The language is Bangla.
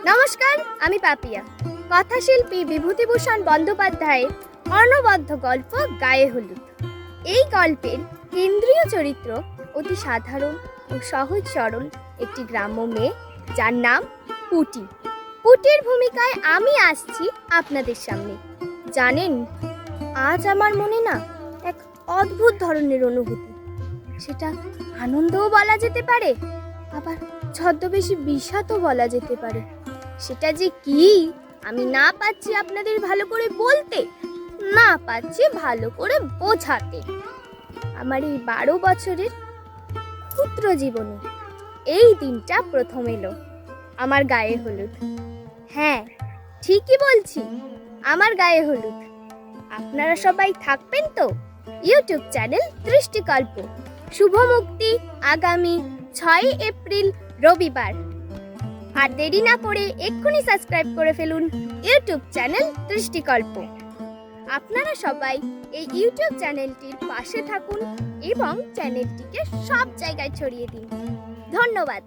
নমস্কার, আমি পাপিয়া। কথাশিল্পী বিভূতিভূষণ বন্দ্যোপাধ্যায়ের অনবদ্য গল্প গায়ে হলুদ। এই গল্পের কেন্দ্রীয় চরিত্র অতি সাধারণ ও সহজ সরল একটি গ্রাম্য মেয়ে, যার নাম পুটি। পুটির ভূমিকায় আমি আসছি আপনাদের সামনে। জানেন, আজ আমার মনে না এক অদ্ভুত ধরনের অনুভূতি। সেটা আনন্দও বলা যেতে পারে, আবার ছদ্মবেশী বিষাদও বলা যেতে পারে। সেটা যে কি আমি না পাচ্ছি আপনাদের ভালো করে বলতে, না পাচ্ছি ভালো করে বোঝাতে। আমার এই 12 বছরের ক্ষুদ্র জীবনে এই দিনটা প্রথম এলো, আমার গায়ে হলুদ। হ্যাঁ, ঠিকই বলছি, আমার গায়ে হলুদ। আপনারা সবাই থাকবেন তো? YouTube channel দৃষ্টিকল্প। শুভ মুক্তি আগামী 6 এপ্রিল রবিবার। আর দেরি না করে এক্ষুনি সাবস্ক্রাইব করে ফেলুন ইউটিউব চ্যানেল দৃষ্টিকল্প। আপনারা সবাই এই ইউটিউব চ্যানেলটির পাশে থাকুন এবং চ্যানেলটিকে সব জায়গায় ছড়িয়ে দিন। ধন্যবাদ।